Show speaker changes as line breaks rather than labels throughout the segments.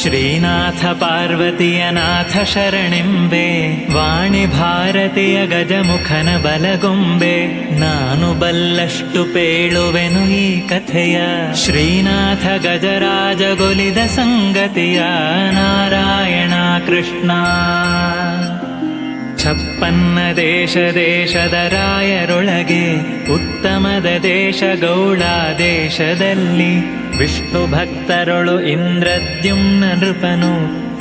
ಶ್ರೀನಾಥ ಪಾರ್ವತಿಯ ನಾಥ ಶರಣೆಂಬೆ, ವಾಣಿ ಭಾರತಿಯ ಗಜಮುಖನ ಬಲಗೊಂಬೆ. ನಾನು ಬಲ್ಲಷ್ಟು ಪೇಳುವೆನು ಈ ಕಥೆಯ, ಶ್ರೀನಾಥ ಗಜರಾಜಗೊಲಿದ ಸಂಗತಿಯ. ನಾರಾಯಣ ಕೃಷ್ಣ. ಛಪ್ಪನ್ನ ದೇಶ ದೇಶದ ರಾಯರೊಳಗೆ, ಉತ್ತಮದ ದೇಶ ಗೌಳ ದೇಶದಲ್ಲಿ. ವಿಷ್ಣು ಭಕ್ತರೊಳು ಇಂದ್ರದ್ಯುಮ್ನ ನೃಪನು,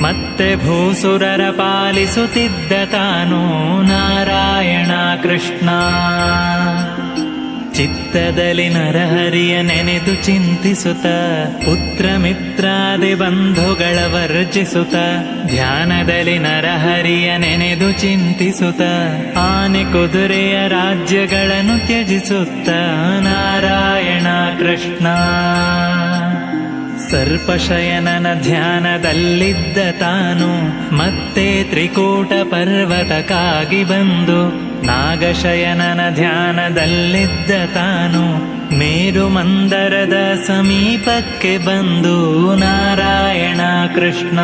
ಮತ್ತೆ ಭೂಸುರರ ಪಾಲಿಸುತ್ತಿದ್ದ ತಾನು. ನಾರಾಯಣ ಕೃಷ್ಣ. ಚಿತ್ತದಲ್ಲಿ ನರಹರಿಯ ನೆನೆದು ಚಿಂತಿಸುತ್ತ, ಪುತ್ರ ಮಿತ್ರಾದಿ ಬಂಧುಗಳ ವರ್ಜಿಸುತ್ತ. ಧ್ಯಾನದಲ್ಲಿ ನರಹರಿಯ ನೆನೆದು ಚಿಂತಿಸುತ್ತ, ಆನೆ ಕುದುರೆಯ ರಾಜ್ಯಗಳನ್ನು ತ್ಯಜಿಸುತ್ತ. ನಾರಾಯಣ ಕೃಷ್ಣ. ಸರ್ಪಶಯನನ ಧ್ಯಾನದಲ್ಲಿದ್ದ ತಾನು, ಮತ್ತೆ ತ್ರಿಕೂಟ ಪರ್ವತಕ್ಕಾಗಿ ಬಂದು. ನಾಗಶಯನನ ಧ್ಯಾನದಲ್ಲಿದ್ದ ತಾನು, ಮೇರು ಮಂದರದ ಸಮೀಪಕ್ಕೆ ಬಂದು. ನಾರಾಯಣ ಕೃಷ್ಣ.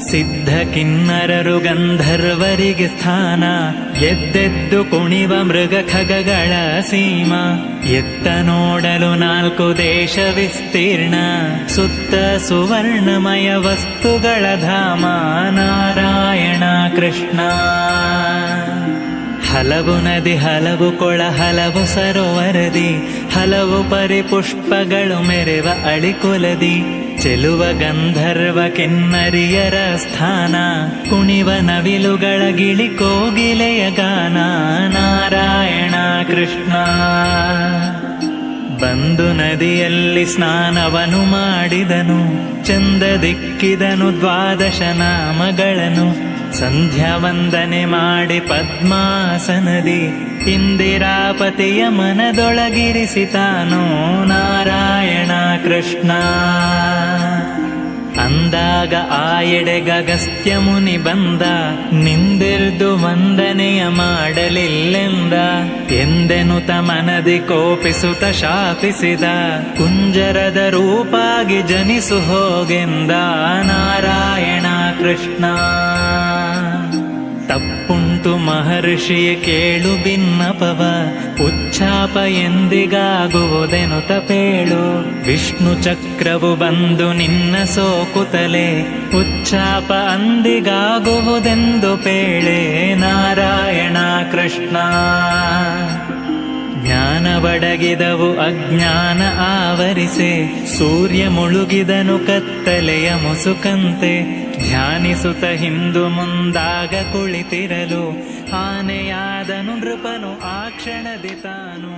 ಸಿದ್ಧ ಕಿನ್ನರರು ಗಂಧರ್ವರಿಗೆ ಸ್ಥಾನ, ಎದ್ದೆದ್ದು ಕುಣಿವ ಮೃಗ ಖಗಗಳ ಸೀಮ. ಎತ್ತ ನೋಡಲು 4 ದೇಶ ವಿಸ್ತೀರ್ಣ, ಸುತ್ತ ಸುವರ್ಣಮಯ ವಸ್ತುಗಳ ಧಾಮ. ನಾರಾಯಣ ಕೃಷ್ಣ. ಹಲವು ನದಿ ಹಲವು ಕೊಳ ಹಲವು ಸರೋವರದಿ, ಹಲವು ಪರಿಪುಷ್ಪಗಳು ಮೆರೆವ ಅಳಿಕೊಲದಿ. ಚೆಲುವ ಗಂಧರ್ವ ಕಿನ್ನರಿಯರ ಸ್ಥಾನ, ಕುಣಿವ ನವಿಲುಗಳ ಗಿಳಿ ಕೋಗಿಲೆಯ ಗಾನ. ನಾರಾಯಣ ಕೃಷ್ಣ. ಬಂದು ನದಿಯಲ್ಲಿ ಸ್ನಾನವನು ಮಾಡಿದನು, ಚಂದ ದಿಕ್ಕಿದನು 12 ನಾಮಗಳನ್ನು. ಸಂಧ್ಯಾ ವಂದನೆ ಮಾಡಿ ಪದ್ಮಾಸನದಿ, ಇಂದಿರಾಪತಿಯ ಮನದೊಳಗಿರಿಸಿತಾನು. ನಾರಾಯಣ ಕೃಷ್ಣ. ಅಂದಾಗ ಆ ಎಡೆಗ ಅಗಸ್ತ್ಯ ಮುನಿ ಬಂದ, ನಿಂದಿರ್ದು ವಂದನೆಯ ಮಾಡಲಿಲ್ಲೆಂದ. ಎಂದೆನುತ ಮನದಿ ಕೋಪಿಸುತ್ತ ಶಾಪಿಸಿದ, ಕುಂಜರದ ರೂಪಾಗಿ ಜನಿಸು ಹೋಗೆಂದ. ನಾರಾಯಣ ಕೃಷ್ಣ. ತಪ್ಪುಂಟು ಮಹರ್ಷಿಯ ಕೇಳು ಭಿನ್ನಪವ, ಉಚ್ಚಾಪ ಎಂದಿಗಾಗುವುದೆನು ತಪೇಳು. ವಿಷ್ಣು ಚಕ್ರವು ಬಂದು ನಿನ್ನ ಸೋಕುತ್ತಲೇ, ಉಚ್ಚಾಪ ಅಂದಿಗಾಗುವುದೆಂದು ಪೇಳೆ. ನಾರಾಯಣ ಕೃಷ್ಣ. ಜ್ಞಾನ ಬಡಗಿದವು ಅಜ್ಞಾನ ಆವರಿಸೆ, ಸೂರ್ಯ ಮುಳುಗಿದನು ಕತ್ತಲೆಯ ಮುಸುಕಂತೆ. ಧ್ಯಾನಿಸುತ್ತ ಹಿಂದು ಮುಂದಾಗ ಕುಳಿತಿರಲು, ಆನೆಯಾದನು ನೃಪನು ಆ ಕ್ಷಣದಿ ತಾನು.